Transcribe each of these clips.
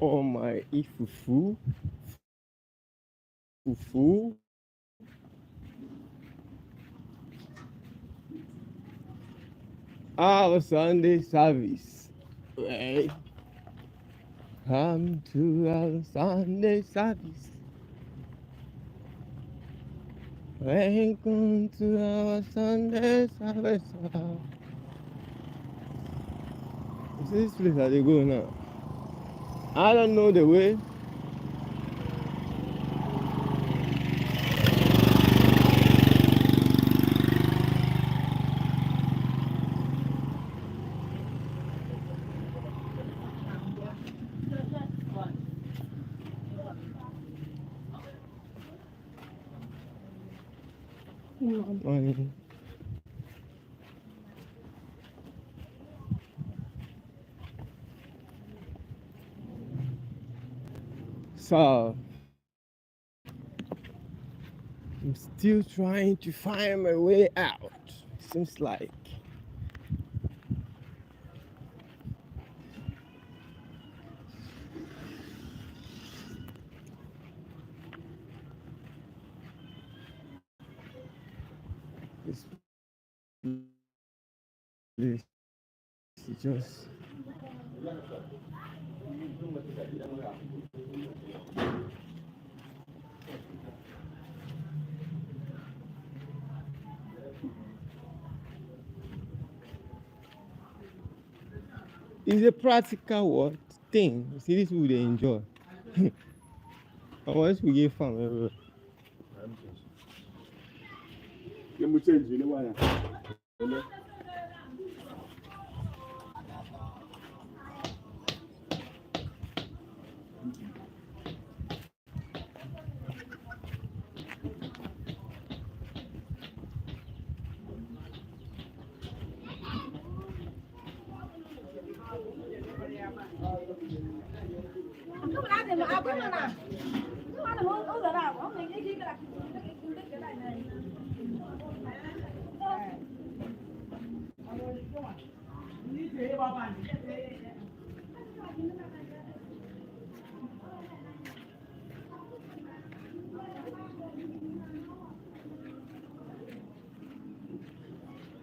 Oh my ifufu, fufu. Our Sunday service. Right. Come to our Sunday service. Welcome to our Sunday service. Is this place that they go now? I don't know the way. Morning. So I'm still trying to find my way out. Seems like this place is just it's a practical what thing. You see, this would they enjoy. Unless we give fun everywhere.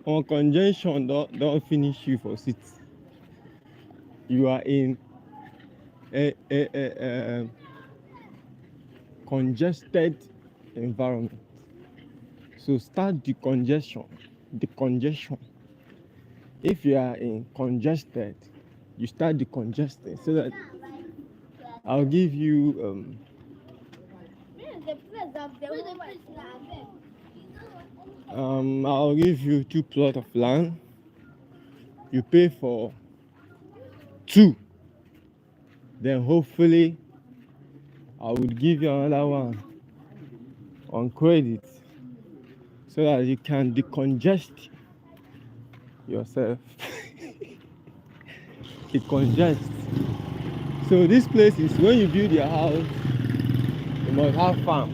On congestion don't finish you for seats. You are in a congested environment. So start the congestion. If you are in congested, you start decongesting so that I'll give you I'll give you 2 plots of land. You pay for 2. Then hopefully I would give you another one on credit so that you can decongest yourself. Decongest. So this place is when you build your house, you must have farm.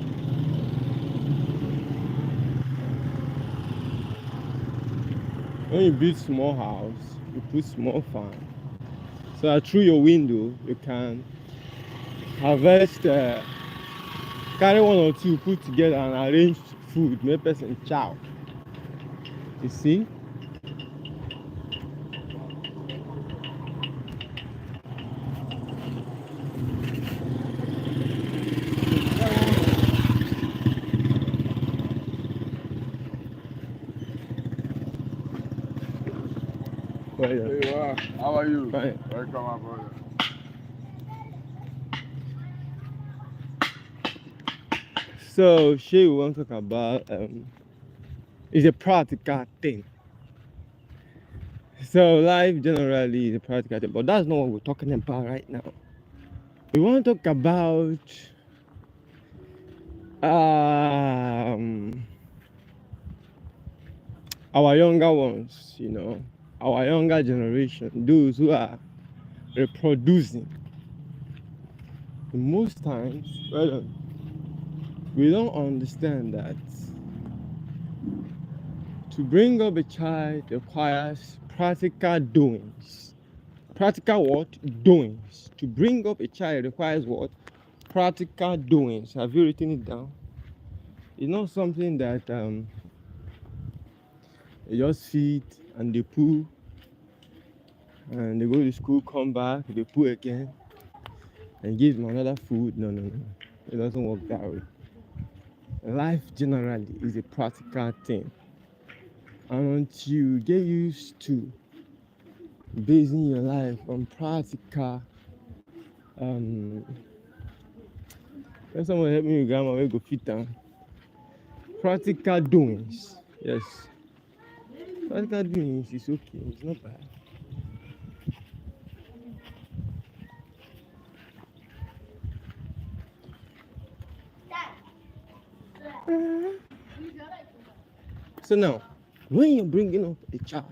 When you build small house, you put small farm. So that through your window you can harvest, carry 1 or 2, put together and arrange food, make person chow. You see? How are you? Fine. Welcome, my brother. So, we want to talk about is a practical thing. So, life generally is a practical thing, but that's not what we're talking about right now. We want to talk about our younger ones, our younger generation, those who are reproducing. Most times, we don't understand that to bring up a child requires practical doings. Practical what? Doings. To bring up a child requires what? Practical doings. Have you written it down? It's not something that they just feed and they poo and they go to school, come back, they poo again and give them another food. No. It doesn't work that way. Life generally is a practical thing. And until you get used to basing your life on practical, let someone help me with grandma, we go fit down. Practical doings, yes. Practical doings is okay, it's not bad. So now, when you're bringing up a child,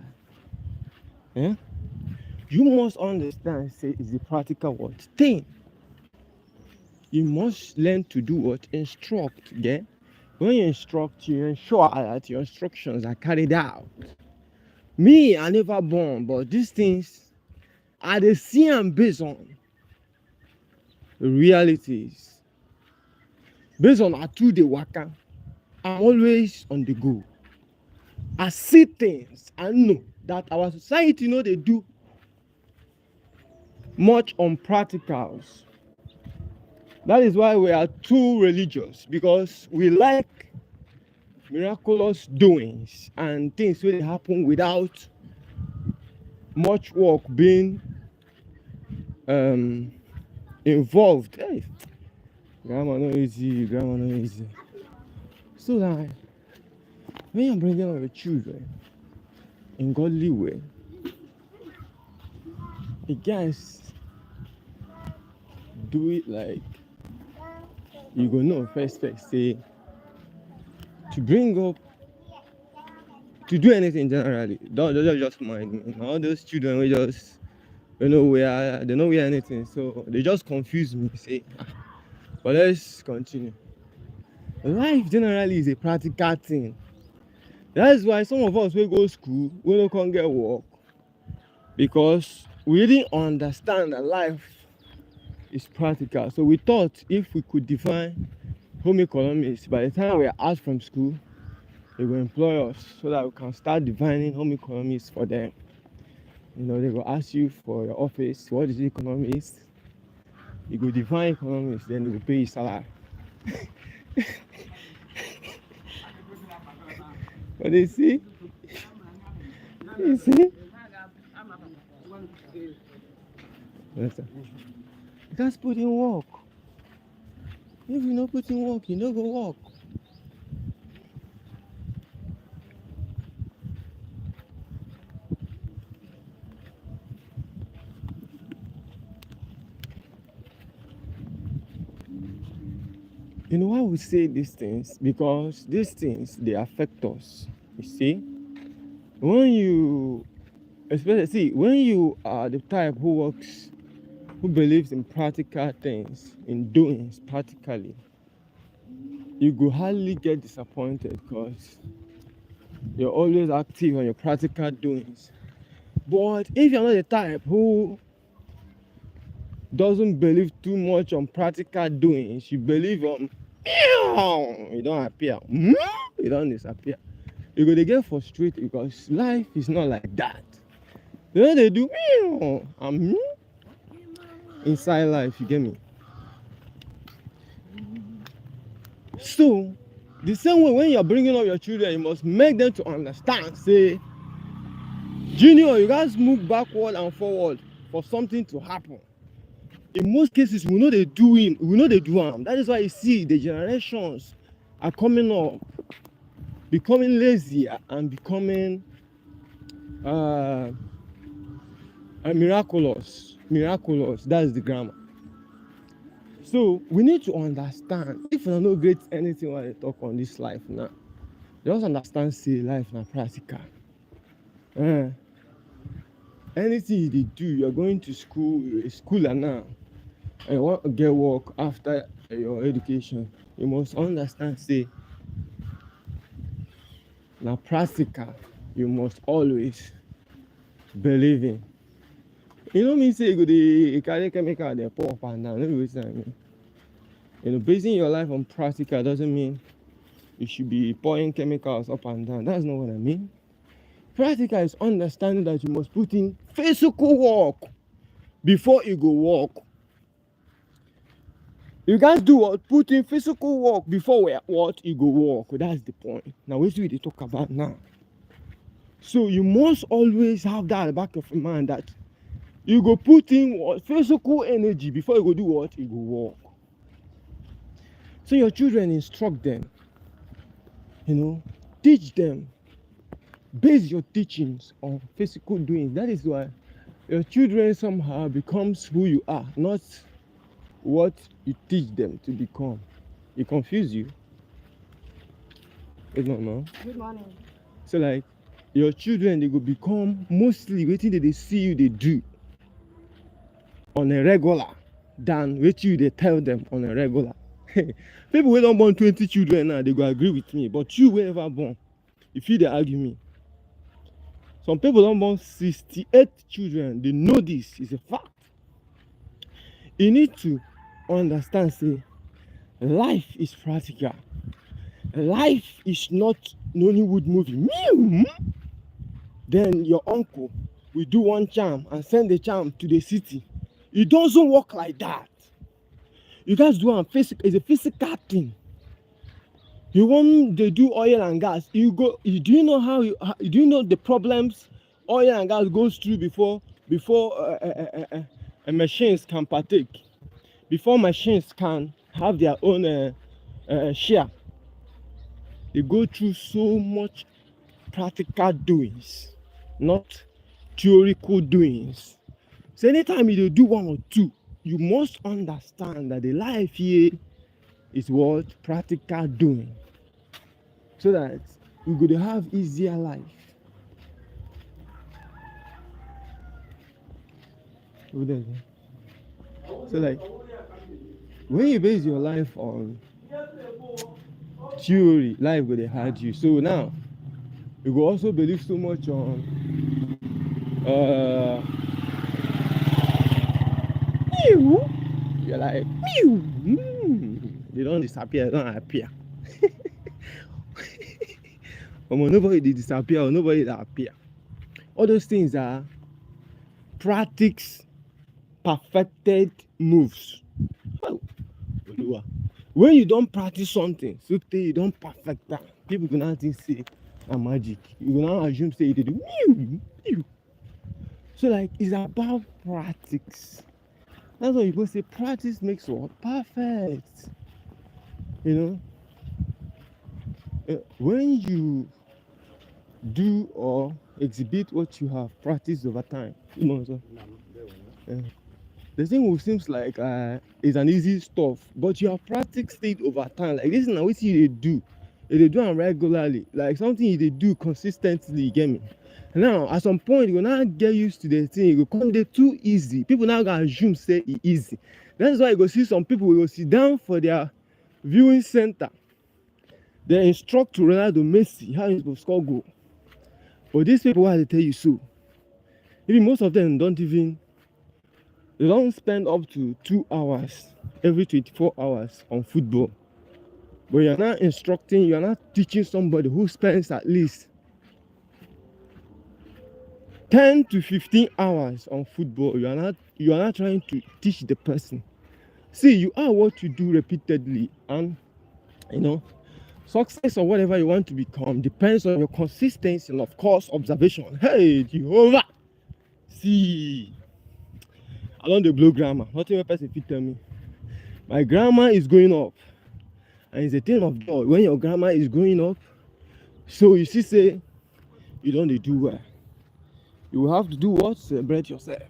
you must understand, say, it's a practical what? Thing. You must learn to do what? Instruct, yeah? When you instruct, you ensure that your instructions are carried out. Me, I never born, but these things are the same based on realities. Based on how to the waka, I'm always on the go. I see things, I know that our society, they do much on practicals. That is why we are too religious, because we like miraculous doings and things will happen without much work being involved. Hey, grandma no easy. So that when you're bringing up your children in godly way, you guys do it like you go know first say to bring up, to do anything generally. Don't just mind me. All those children we just they know where anything, so they just confuse me. Say, but let's continue. Life generally is a practical thing. That's why some of us will go to school, we don't come get work, because we didn't understand that life is practical. So we thought if we could define home economics, by the time we are out from school, they will employ us so that we can start defining home economics for them. They will ask you for your office, what is economics? You go define economics, then they will pay you salary. But you see? You can't put in work. If you not put in work, you no go work. You know why we say these things? Because these things, they affect us. You see? When you are the type who believes in practical things, in doings practically, you go hardly get disappointed because you're always active on your practical doings. But if you're not the type who doesn't believe too much on practical doings, you believe on you don't appear, you don't disappear, you're going to get frustrated because life is not like that. They do inside life, you get me? So the same way when you're bringing up your children, you must make them to understand, say, Junior, you guys move backward and forward for something to happen. In most cases, we know they do them. That is why you see the generations are coming up, becoming lazier and becoming miraculous. That's the grammar. So we need to understand. If you don't get anything when I talk on this life now, just understand. Say life now practical. Anything you do, you're going to school, and now and you want to get work after your education. You must understand. Say now practical. You must always believe in. You know me say you carry chemical they pour up and down. Let me waste time. You know, basing your life on practical doesn't mean you should be pouring chemicals up and down. That's not what I mean. Practical is understanding that you must put in physical work before you go walk. You guys do what? Put in physical work before what you go walk. That's the point. Now, what do we talk about now? So you must always have that at the back of your mind that you go put in what? Physical energy before you go do what? You go walk. So your children, instruct them. You know, teach them. Base your teachings on physical doing. That is why your children somehow becomes who you are, not what you teach them to become. It confuse you. Good morning. Good morning. So like your children, they will become mostly waiting that they see you they do on a regular than what you they tell them on a regular. People who don't born 20 children now, they go agree with me. But you whoever born, if you they argue me. Some people don't born 68 children. They know this is a fact. You need to understand, say, life is practical. Life is not Nollywood movie. Then your uncle will do one charm and send the charm to the city. It doesn't work like that. You guys do it's a physical thing. You want to do oil and gas. Do you know the problems oil and gas goes through before machines can partake, before machines can have their own share? They go through so much practical doings, not theoretical doings. So anytime you do one or two, you must understand that the life here is what practical doing, so that we could have easier life. So like when you base your life on theory, life will hard you. So now you will also believe so much on you're like they don't disappear, they don't appear. Nobody they disappear or nobody that appear. All those things are practice perfected moves. When you don't practice something, so you don't perfect that, people can not say a magic. You will not assume say they do. So like it's about practice. That's why people say practice makes what? Perfect. You know? When you do or exhibit what you have practiced over time, you know, so, the thing will seems like it's an easy stuff, but you have practiced it over time. Like this is now what you do. They do it regularly, like something they do consistently, you get me? Now at some point you will not get used to the thing, it will come there too easy. People now gonna assume say it's easy. That's why you go see some people will go sit down for their viewing center. They instruct to Ronaldo Messi how he's supposed to score goal. But these people, why they tell you so? Even most of them they don't spend up to 2 hours every 24 hours on football. But you're not instructing, you're not teaching somebody who spends at least 10 to 15 hours on football. You are not trying to teach the person. See, you are what you do repeatedly, and you know, Success or whatever you want to become depends on your consistency and, of course, observation. Hey, Jehovah! See, I don't do blue grammar. Nothing a person fit tell me. My grammar is going up. And it's a thing of joy when your grammar is going up. So you see, say, you don't do well. You will have to do what? Celebrate yourself.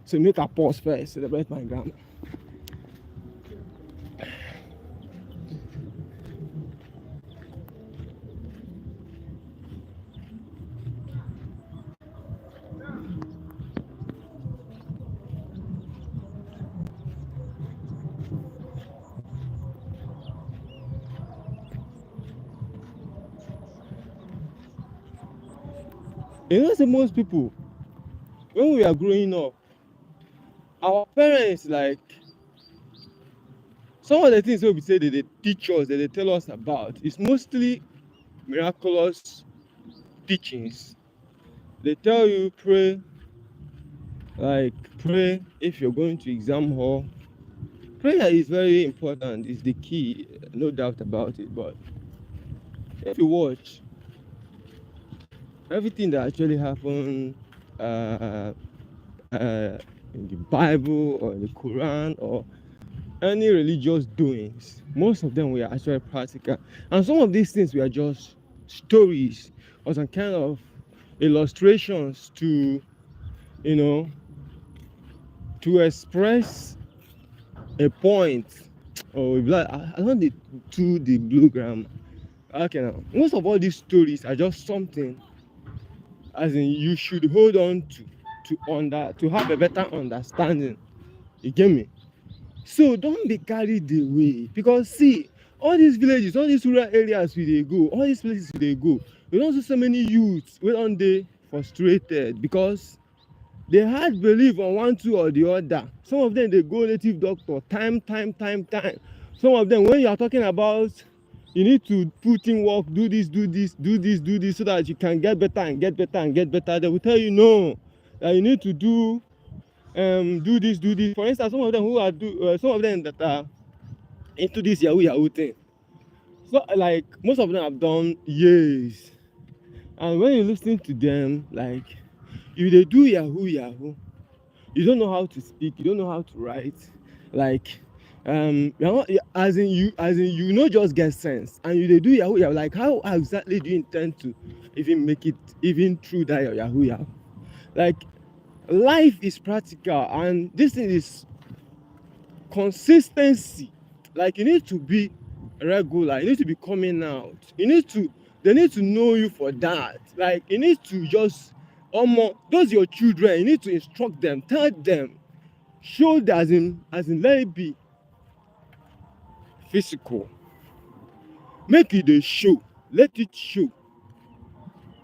So make a pause first. Celebrate my grammar. You know, say most people, when we are growing up, our parents, like, some of the things we say that they teach us, that they tell us about, is mostly miraculous teachings. They tell you pray, like pray if you're going to exam hall. Prayer is very important, it's the key, no doubt about it. But if you watch everything that actually happened in the Bible or in the Quran or any religious doings, most of them were actually practical, and some of these things were just stories or some kind of illustrations to, you know, to express a point. Or like, I don't do the blue grammar. Okay, now most of all these stories are just something, as in you should hold on to have a better understanding. You get me? So don't be carried away, because see, all these villages, all these rural areas where they go, all these places where they go, we don't see so many youths where on they frustrated because they had belief on one, two, or the other. Some of them they go native doctor time. Some of them, when you are talking about you need to put in work, do this, so that you can get better and get better and get better, they will tell you no, that you need to do this. For instance, some of them who are some of them that are into this Yahoo thing. So like most of them have done years, and when you listen to them, like if they do Yahoo, you don't know how to speak, you don't know how to write, like you're not, as in you know, just get sense, and you they do Yahoo, like how exactly do you intend to even make it even through that Yahoo? Like life is practical, and this thing is consistency. Like you need to be regular, you need to be coming out, they need to know you for that. Like you need to just those your children, you need to instruct them, tell them, show that, as in let it be physical, make it a show, let it show.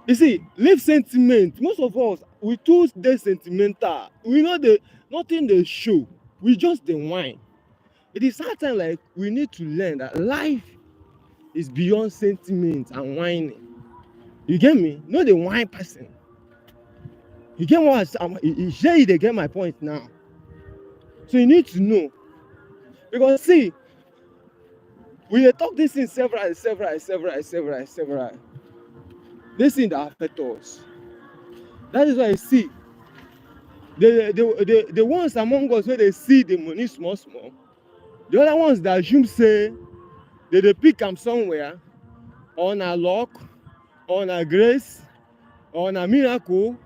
You see, leave sentiment. Most of us, we too dey sentimental, we know the nothing they show, we just the whine. It is hard time, like we need to learn that life is beyond sentiment and whining. You get me? Not the whine person. You get what I'm saying? They get my point now. So you need to know, because see, we dey talk this thing several. This thing that affect us. That is why I see the ones among us where they see the money small. The other ones that assume say they pick them somewhere on a luck, on a grace, on a miracle,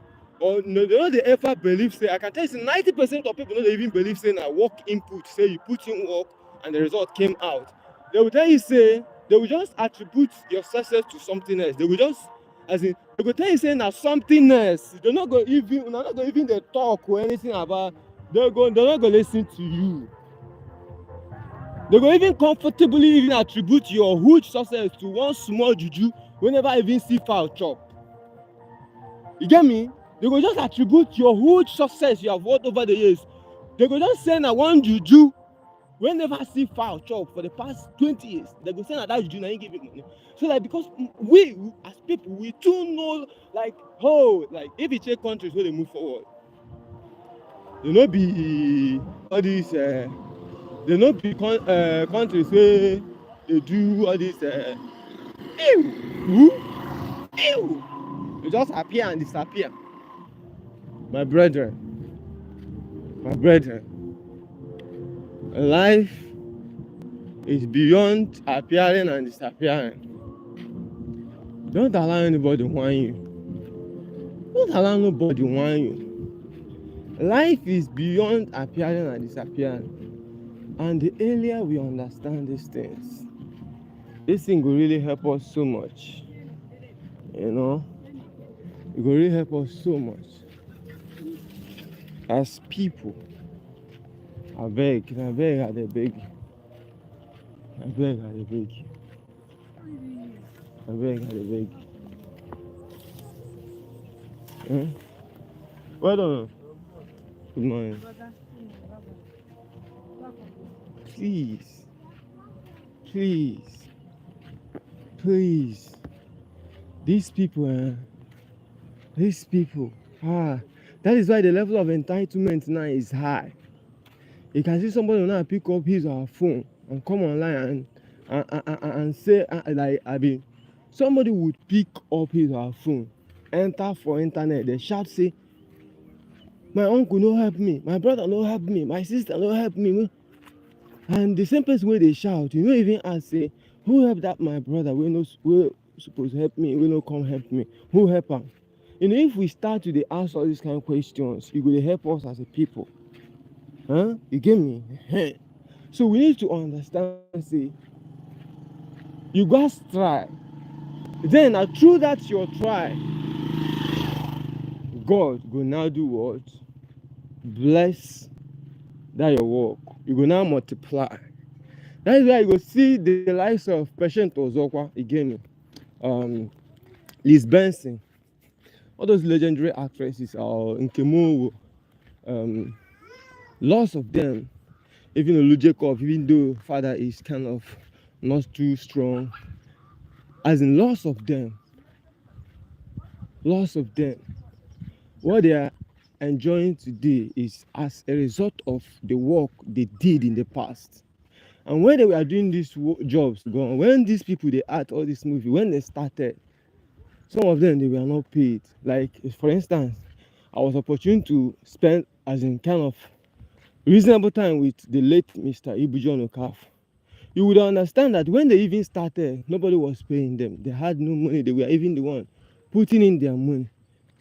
or no, they don't ever believe. Say I can tell you 90% of people don't even believe saying a work input. Say you put in work and the result came out. They will tell you say they will just attribute your success to something else. They will just, as in, they will tell you saying that something else. They're not going to even they talk or anything about. They're not going to listen to you. They go even comfortably even attribute your huge success to one small juju whenever even see foul chop. You get me? They go just attribute your huge success you have worked over the years. They go just say that one juju whenever see foul chop for the past 20 years. They go say that juju na him give you money. So like, because we as people, we too know, like, oh, like if you check countries where they move forward, they no be all these they no be countries where they do all this Ew. Woo. Ew. You just appear and disappear. My brethren, life is beyond appearing and disappearing. Don't allow anybody whine you. Don't allow nobody whine you. Life is beyond appearing and disappearing. And the earlier we understand these things, this thing will really help us so much. You know, it will really help us so much. As people, I beg, I beg, I beg. I beg, I beg. I beg, I beg. Eh? Well done. Good morning. Please, please, please. These people, that is why the level of entitlement now is high. You can see somebody now pick up his or her phone and come online and say, somebody would pick up his or her phone, enter for internet, they shout, say, my uncle no help me, my brother no help me, my sister no help me. And the same person where they shout, you know, even ask, say, who help that my brother? We supposed to help me, we no come help me. Who help him? You know, if we start to ask all these kind of questions, it will help us as a people. Huh? You get me? So we need to understand, say, you guys try. Then through that your try, God will now do what? Bless that your work. You will now multiply. That is why you will see the likes of Patient Ozokwa again, Liz Benson, all those legendary actresses, Nkemo, lots of them, even Olu Jacob, even though father is kind of not too strong, as in lots of them, what they are enjoying today is as a result of the work they did in the past. And when they were doing these jobs, when these people, they act all this movie, when they started, some of them, they were not paid. Like, for instance, I was opportune to spend as in kind of reasonable time with the late Mr. Ibujon Okaf. You would understand that when they even started, nobody was paying them. They had no money. They were even the one putting in their money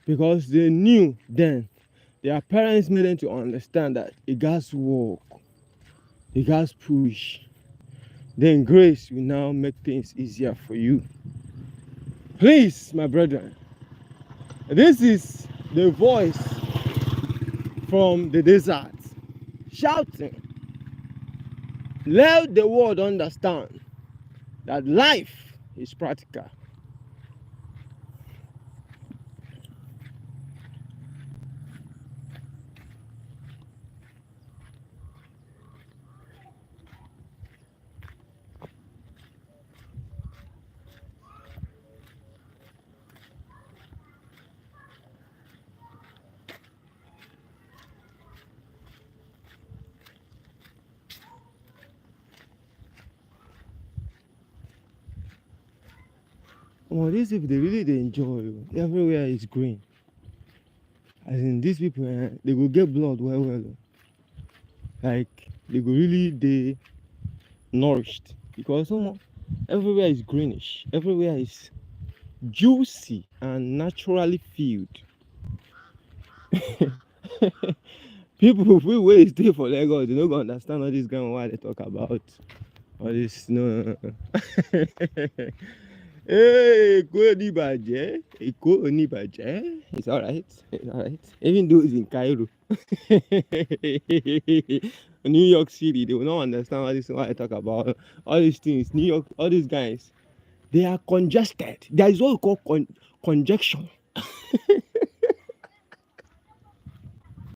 because they knew then, their parents made them to understand that it got work, it got push. Then grace will now make things easier for you. Please, my brethren, this is the voice from the desert shouting. Let the world understand that life is practical. Well, these people, they enjoy. Everywhere is green. As in, these people, they will get blood well. Like, they go really, they nourished. Because everywhere is greenish. Everywhere is juicy and naturally filled. People who will stay for Lagos, they don't go understand all this kind of what they talk about. All this, no. Hey, it's alright. Even those in Cairo, New York City, they will not understand all this what I talk about. All these things, New York, all these guys, they are congested. There is what we call congestion.